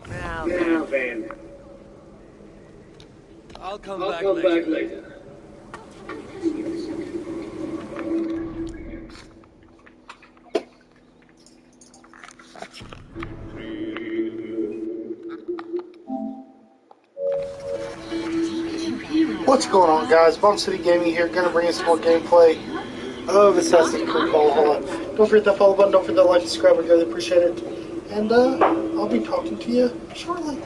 Now then. I'll come I'll back come later. back later. What's going on, guys? Bum City Gaming here, gonna bring you some more gameplay of Assassin's Creed Valhalla. Don't forget that follow button, don't forget that like and subscribe, I really appreciate it. And I'll be talking to you shortly.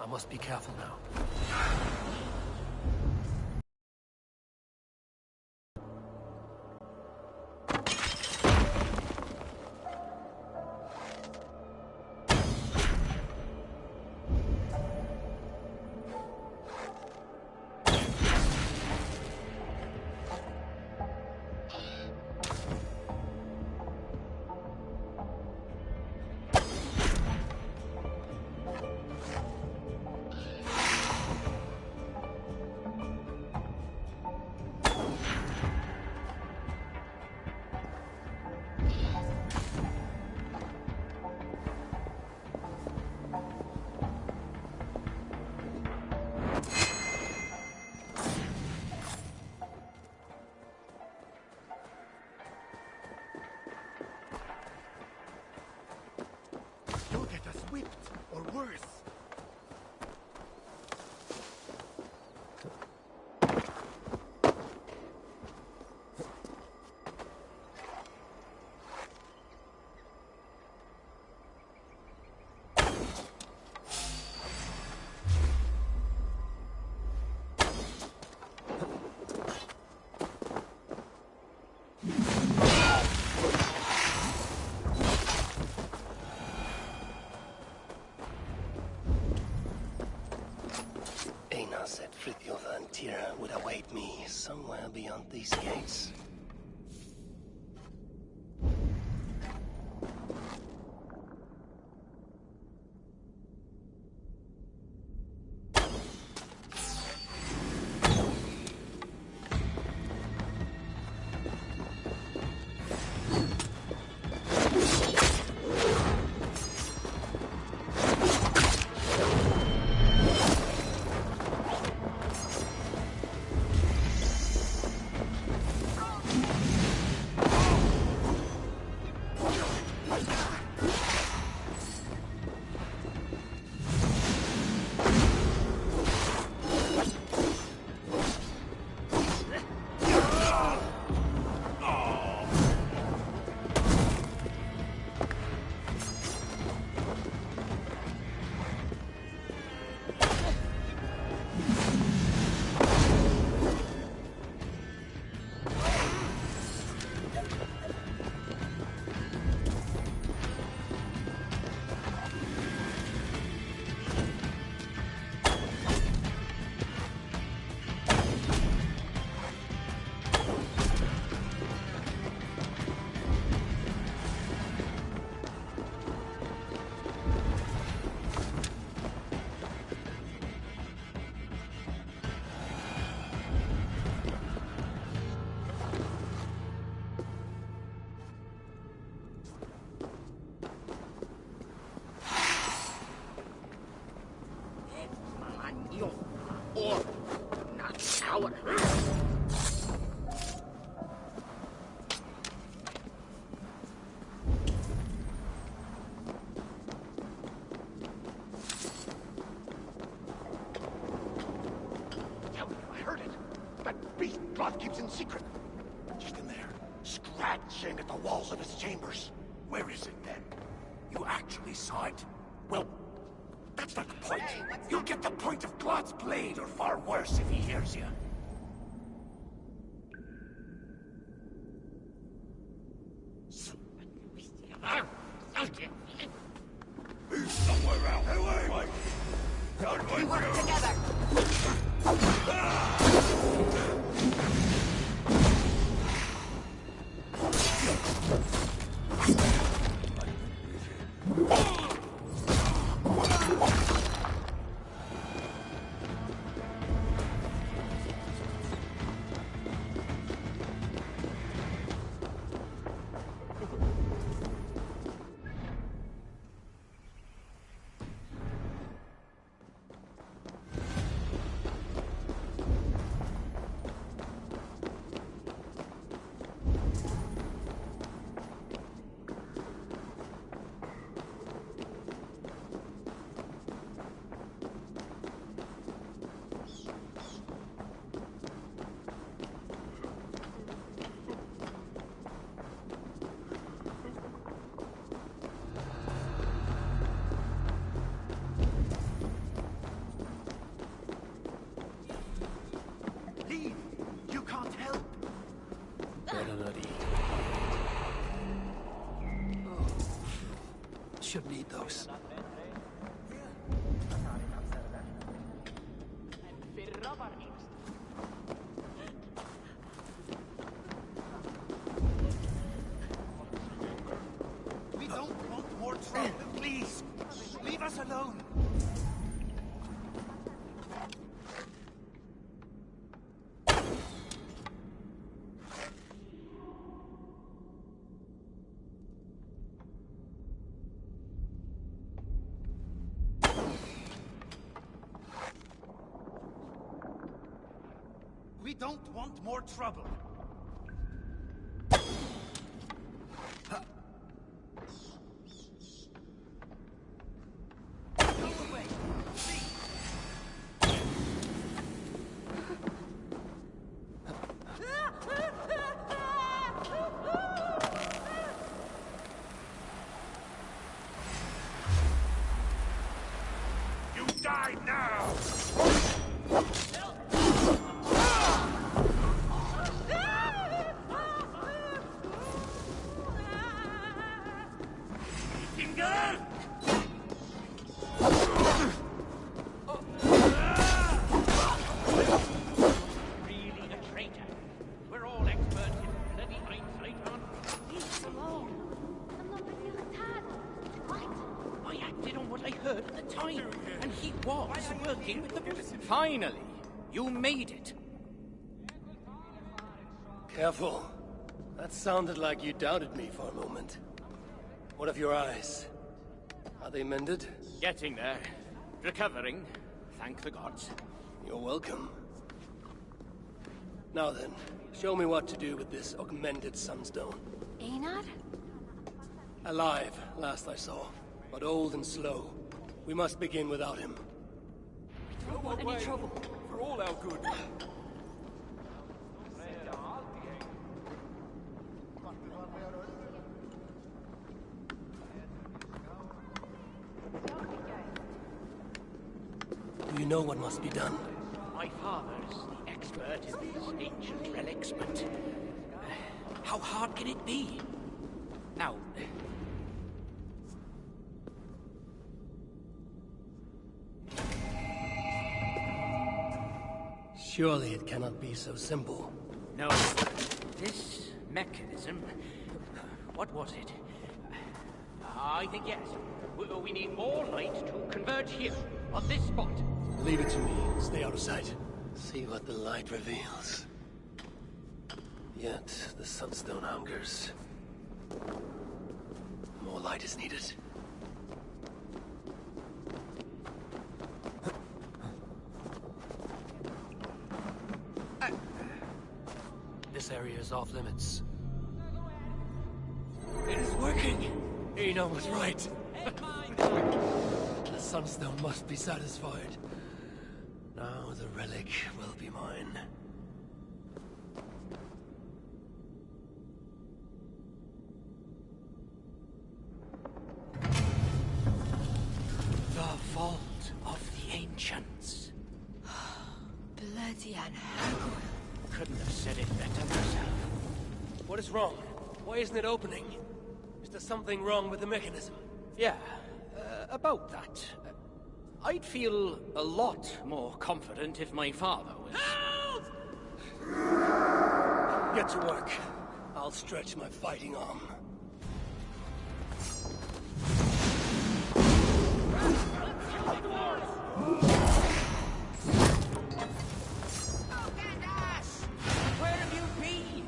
I must be careful now. You'll get us whipped, or worse. Said Fritjof and Tira would await me somewhere beyond these gates. or not coward. Tell me, I heard it. That beast blood keeps in secret. Just in there, scratching at the walls of his chambers. Where is it then? You actually saw it? Well, that's not the point. You'll get the point of Glod's blade, or far worse if he hears you. He's somewhere out. Away! We work together. Leave! You can't help! Better not eat. Should need those. We don't want more trouble. Please, leave us alone. We don't want more trouble. Go away! You die now! Finger! Really a traitor. We're all experts in bloody hindsight, aren't we? Leave us alone. I'm not being attacked. What? I acted on what I heard at the time, and he was working with the boys. Finally, you made it. Careful. That sounded like you doubted me for a moment. What of your eyes? Are they mended? Getting there. Recovering. Thank the gods. You're welcome. Now then, show me what to do with this augmented sunstone. Einar? Alive, last I saw, but old and slow. We must begin without him. Don't want any trouble. For all our good. Do you know what must be done? My father's the expert in these ancient relics, but how hard can it be? Now, Surely it cannot be so simple. no. This mechanism. What was it? I think yes. We need more light to converge here, on this spot. Leave it to me. Stay out of sight. See what the light reveals. Yet the sunstone hungers. More light is needed. this area is off limits. It is working! Eno was right. The Sunstone must be satisfied. Now the relic will be mine. The Vault of the Ancients. Bloody Anne. Couldn't have said it better myself. What is wrong? Why isn't it opening? Is there something wrong with the mechanism? Yeah, about that. I'd feel a lot more confident if my father was... Get to work. I'll stretch my fighting arm. Where have you been?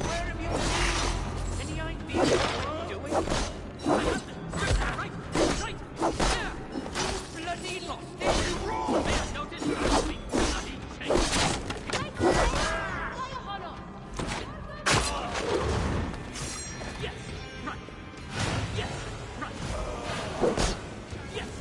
Where have you been? Any idea what you're doing? Right! There! You bloody lost it! May I notice you bloody change? Yes! Right! Yes! Right! Yes!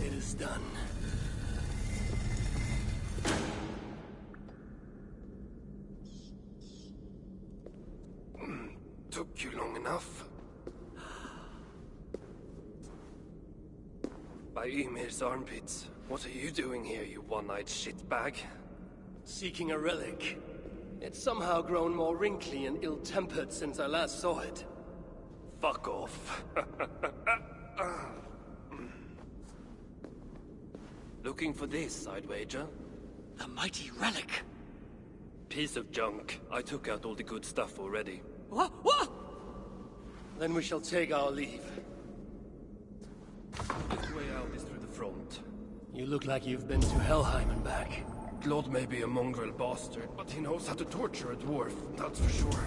It is done. Took you long enough. By Ymir's armpits. What are you doing here, you one-eyed shitbag? Seeking a relic. It's somehow grown more wrinkly and ill-tempered since I last saw it. Fuck off. Looking for this, I'd wager. The mighty relic! Piece of junk. I took out all the good stuff already. What? What? Then we shall take our leave. This way out is through the front. You look like you've been to Helheim and back. Claude may be a mongrel bastard, but he knows how to torture a dwarf, that's for sure.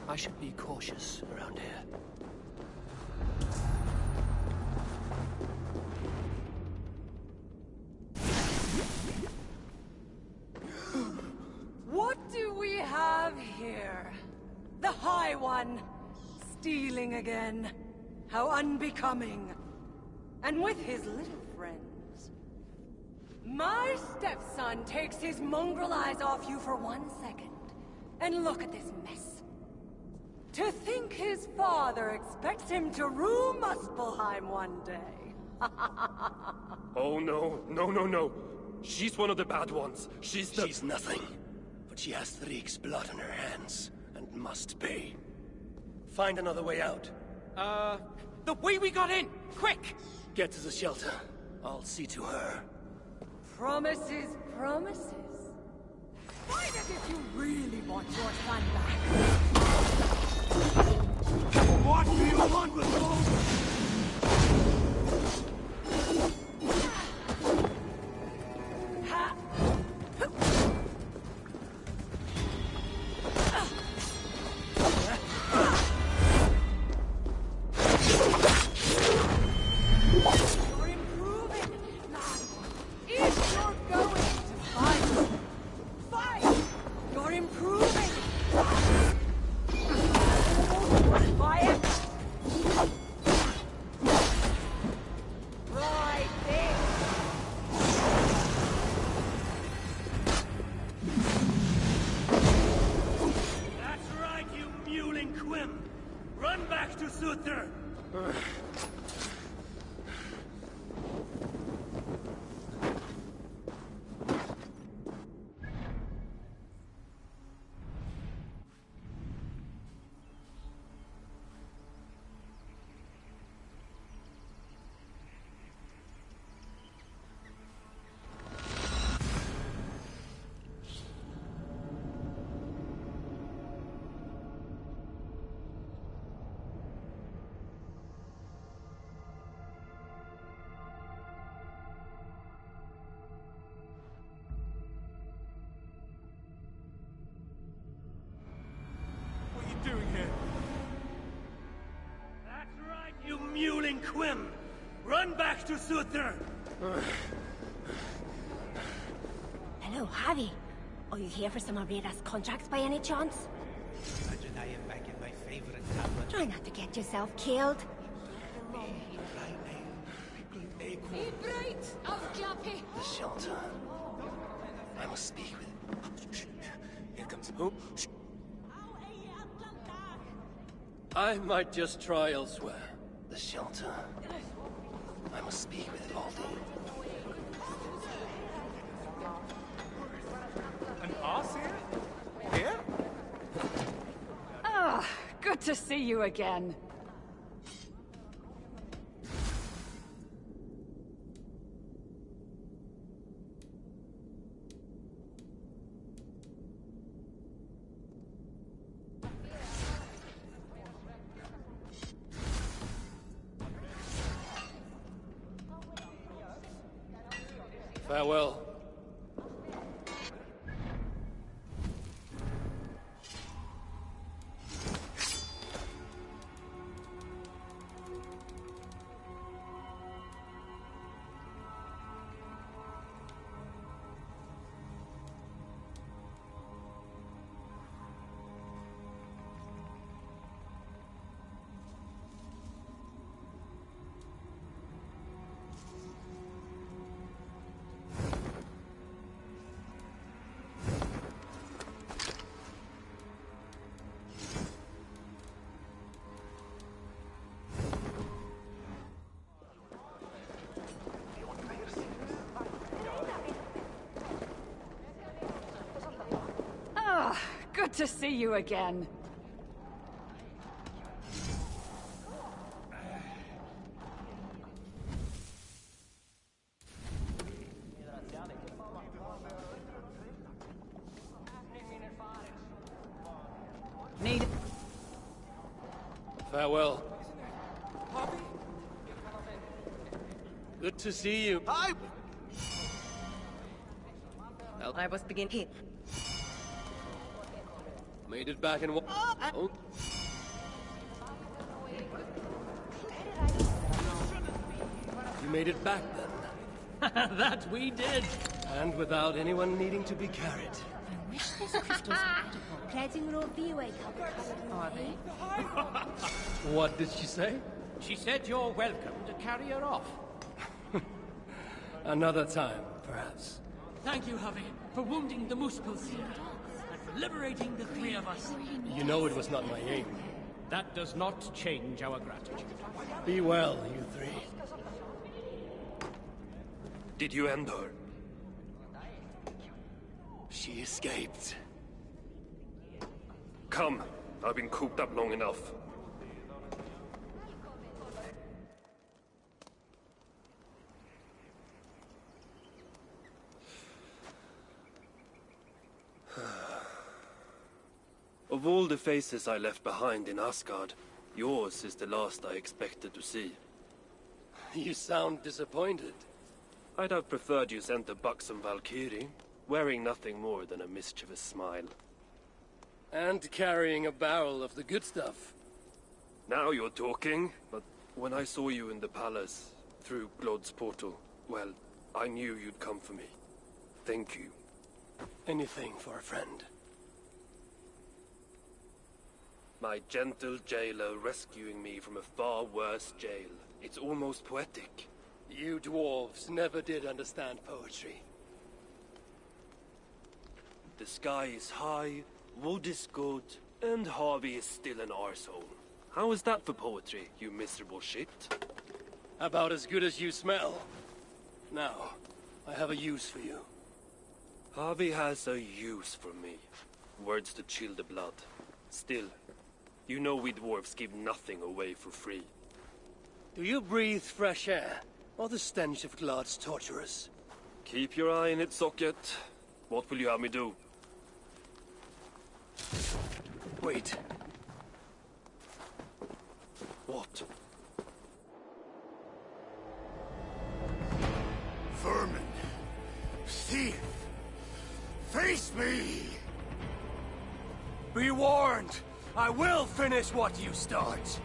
I should be cautious around here. What do we have here? The High One, stealing again. How unbecoming. And with his little friends. My stepson takes his mongrel eyes off you for 1 second. And look at this mess. To think his father expects him to rule Muspelheim one day. Oh no, no, no, no. She's one of the bad ones. She's nothing. But she has Threek's blood on her hands, and must pay. Find another way out. The way we got in! Quick! Get to the shelter. I'll see to her. Promises, promises. Fight as if you really want your son back. What do you want with those? Ha! You're improving, lad. If you're going to fight, fight! You're improving. Fire! Right there. That's right, you mewling Quim! Run back to Suther! What are you doing here? That's right, you mewling Quim! Run back to Suther! Hello, Harry. Are you here for some of Rita's contracts by any chance? Imagine I am back in my favorite tavern. Try not to get yourself killed. The shelter. I must speak with... Shh. Here comes... Who? Shh. I might just try elsewhere. The shelter. I must speak with Aldi. An ass here? Here? Ah, good to see you again. Farewell. Ah, good to see you again. Need... Farewell. Good to see you. Hi! I was beginning. Made it back in one... Oh. You made it back then. That we did! And without anyone needing to be carried. I wish these crystals were edible. Pledging Roe V-Way Are they? What did she say? She said you're welcome to carry her off. Another time, perhaps. Thank you, Javi, for wounding the Muspelseer, and for liberating the three of us. You know it was not my aim. That does not change our gratitude. Be well, you three. Did you end her? She escaped. Come, I've been cooped up long enough. Of all the faces I left behind in Asgard, yours is the last I expected to see. You sound disappointed. I'd have preferred you sent a buxom Valkyrie, wearing nothing more than a mischievous smile. And carrying a barrel of the good stuff. Now you're talking, but when I saw you in the palace, through Glod's portal, well, I knew you'd come for me. Thank you. Anything for a friend. My gentle jailer rescuing me from a far worse jail. It's almost poetic. You dwarves never did understand poetry. The sky is high, wood is good, and Harvey is still an arsehole. How is that for poetry, you miserable shit? About as good as you smell. Now, I have a use for you. Harvey has a use for me. Words to chill the blood. Still, you know we dwarves give nothing away for free. Do you breathe fresh air, or the stench of Glod's torturers? Keep your eye in its socket. What will you have me do? Wait. What? Vermin. Thief. Face me! Be warned! I will finish what you start!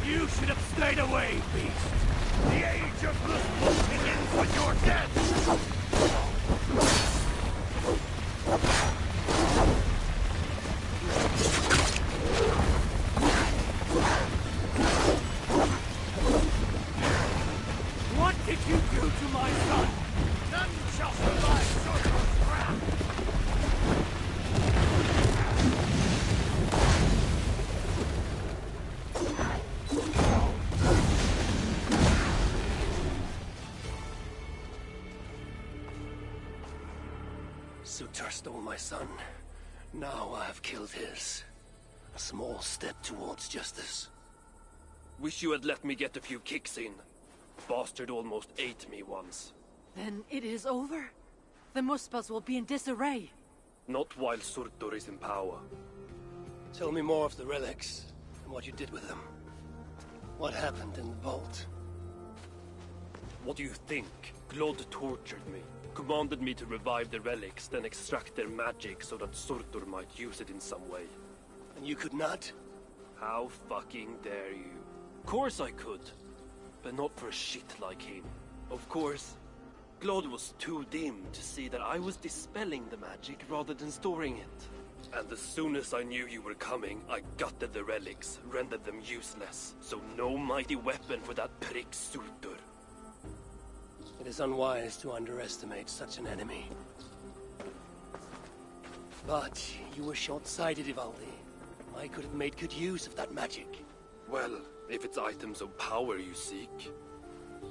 You should have stayed away, beast! The age of Lust begins with your death! What did you do to my son? None shall survive Sorcerer's wrath! Sutar stole my son. Now I have killed his. A small step towards justice. Wish you had let me get a few kicks in. Bastard almost ate me once. Then it is over? The Muspels will be in disarray. Not while Surtur is in power. Tell me more of the relics, and what you did with them. What happened in the vault? What do you think? Glod tortured me. Commanded me to revive the relics, then extract their magic so that Surtur might use it in some way. And you could not? How fucking dare you? Of course I could. But not for a shit like him. Of course, Glod was too dim to see that I was dispelling the magic rather than storing it. And as soon as I knew you were coming, I gutted the relics, rendered them useless. So no mighty weapon for that prick Surtur. It is unwise to underestimate such an enemy. But you were short-sighted, Ivaldi. I could have made good use of that magic. Well, if it's items of power you seek.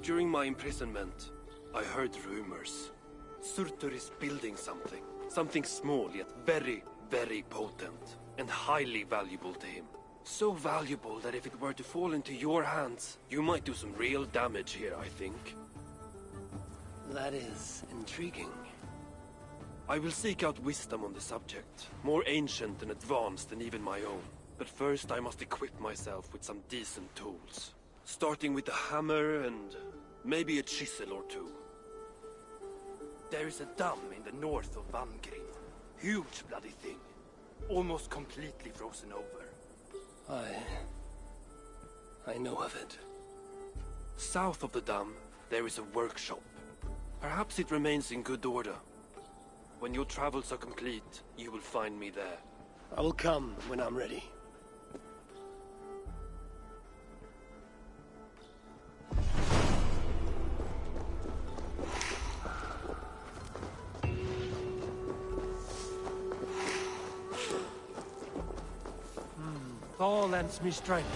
During my imprisonment, I heard rumors. Surtur is building something. Something small, yet very, very potent. And highly valuable to him. So valuable that if it were to fall into your hands, you might do some real damage here, I think. That is intriguing. I will seek out wisdom on the subject. More ancient and advanced than even my own. But first I must equip myself with some decent tools. Starting with a hammer and maybe a chisel or two. There is a dam in the north of Vangrin. Huge bloody thing. Almost completely frozen over. I know of it. South of the dam, there is a workshop. Perhaps it remains in good order. When your travels are complete, you will find me there. I will come when I'm ready. Thor lends me strength.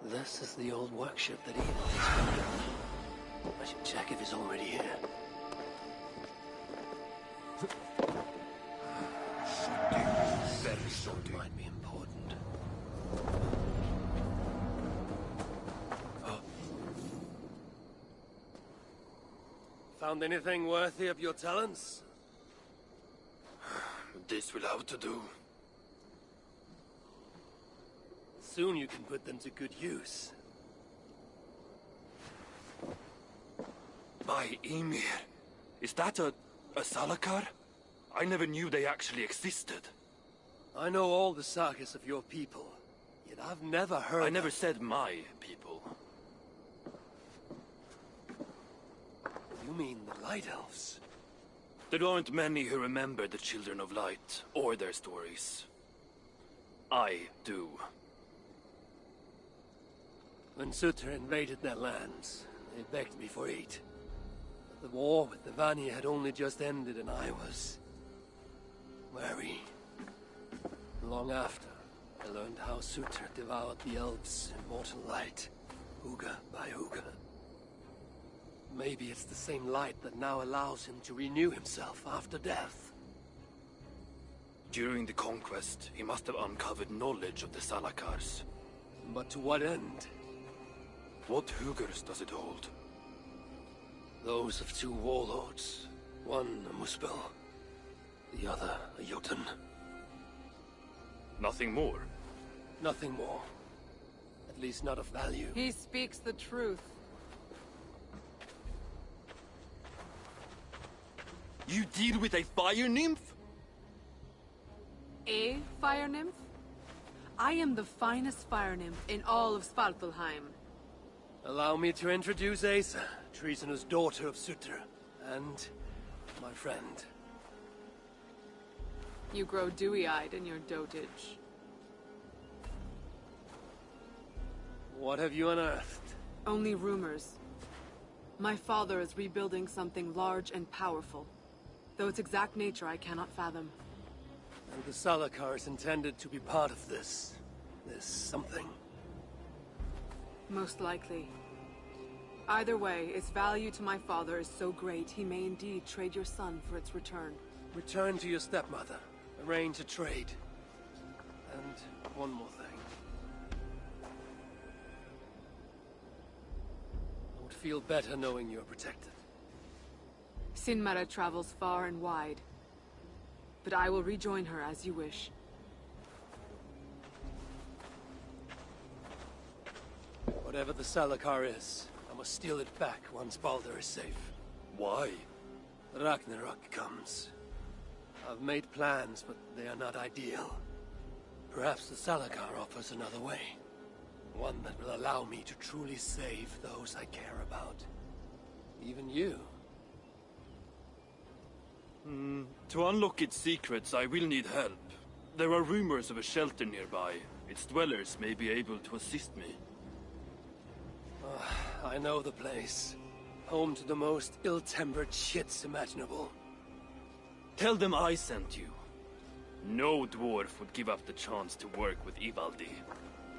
This is the old workshop that Evil is building. I should check if he's already here. Very sorting. Might be important. Found anything worthy of your talents? This will have to do. Soon you can put them to good use. By Ymir. Is that a Salakar? I never knew they actually existed. I know all the sagas of your people, yet I've never heard I never said my people. You mean the Light Elves? There aren't many who remember the Children of Light, or their stories. I do. When Surtur invaded their lands, they begged me for aid. The war with the Vanir had only just ended and I was wary. Long after, I learned how Surtur devoured the elves in mortal light, Huga by Huga. Maybe it's the same light that now allows him to renew himself after death. During the conquest, he must have uncovered knowledge of the Salakars. But to what end? What Hugers does it hold? Those of two warlords. One a Muspel, the other a Jotun. Nothing more? Nothing more. At least not of value. He speaks the truth. You deal with a fire nymph? A fire nymph? I am the finest fire nymph in all of Svartalfheim. Allow me to introduce Asa, treasonous daughter of Sutter, and my friend. You grow dewy-eyed in your dotage. What have you unearthed? Only rumors. My father is rebuilding something large and powerful, though its exact nature I cannot fathom. And the Salakar is intended to be part of this something. Most likely. Either way, its value to my father is so great he may indeed trade your son for its return. Return to your stepmother. Arrange a trade. And one more thing. I would feel better knowing you're protected. Sinmara travels far and wide, but I will rejoin her as you wish. Whatever the Salakar is, I must steal it back once Baldur is safe. Why? Ragnarok comes. I've made plans, but they are not ideal. Perhaps the Salakar offers another way. One that will allow me to truly save those I care about. Even you. To unlock its secrets, I will need help. There are rumors of a shelter nearby. Its dwellers may be able to assist me. I know the place. Home to the most ill-tempered shits imaginable. Tell them I sent you. No dwarf would give up the chance to work with Ivaldi.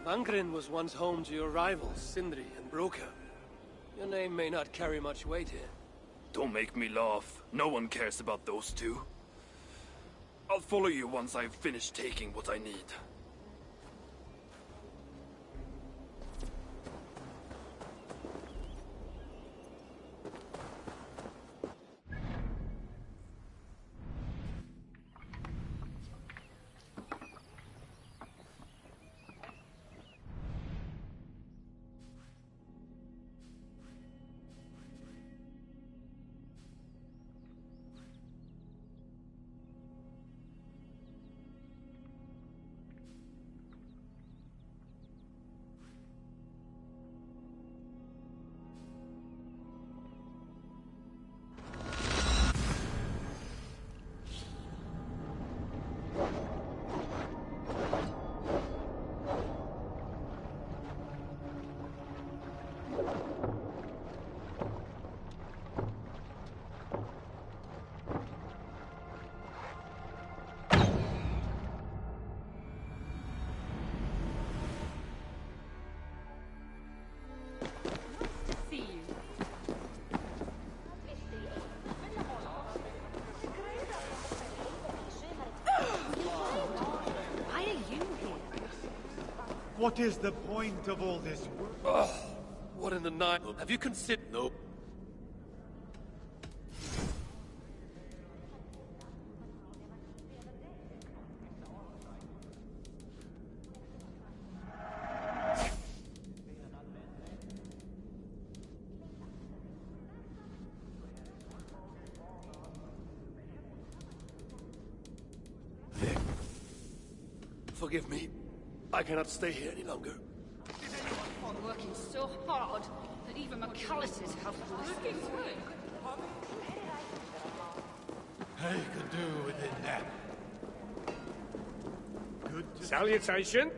Vangrin was once home to your rivals, Sindri and Broka. Your name may not carry much weight here. Don't make me laugh. No one cares about those two. I'll follow you once I've finished taking what I need. What is the point of all this work? Oh, what in the night? Have you considered? No. Forgive me. I cannot stay here any longer. I'm working so hard that even McAllister's health is looking through. I could do with a nap. Good to Salutation.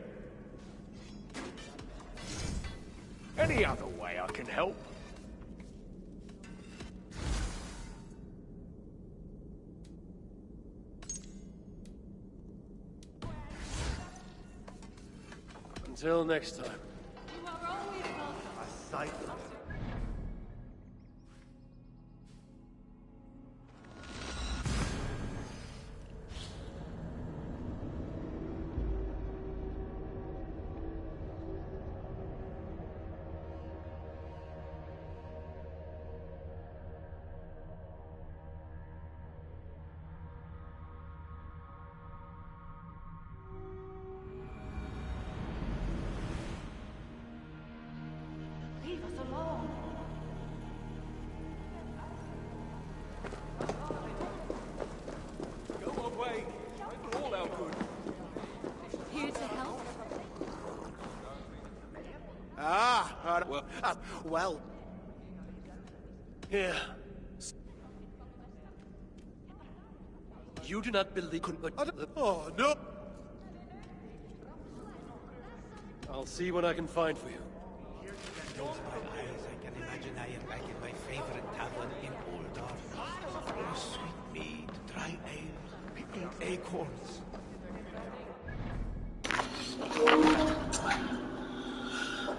Any other way I can help? Until next time. You are always welcome. a sight. Well... Here. You do not believe... Oh, no! I'll see what I can find for you. Close my eyes, I can imagine I am back in my favorite tavern in Oldorf. Sweet mead, dry ale, pickled acorns.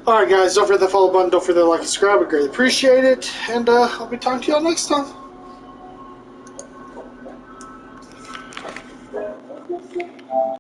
Alright guys, don't forget the follow button, don't forget to like and subscribe, I greatly appreciate it, and I'll be talking to y'all next time.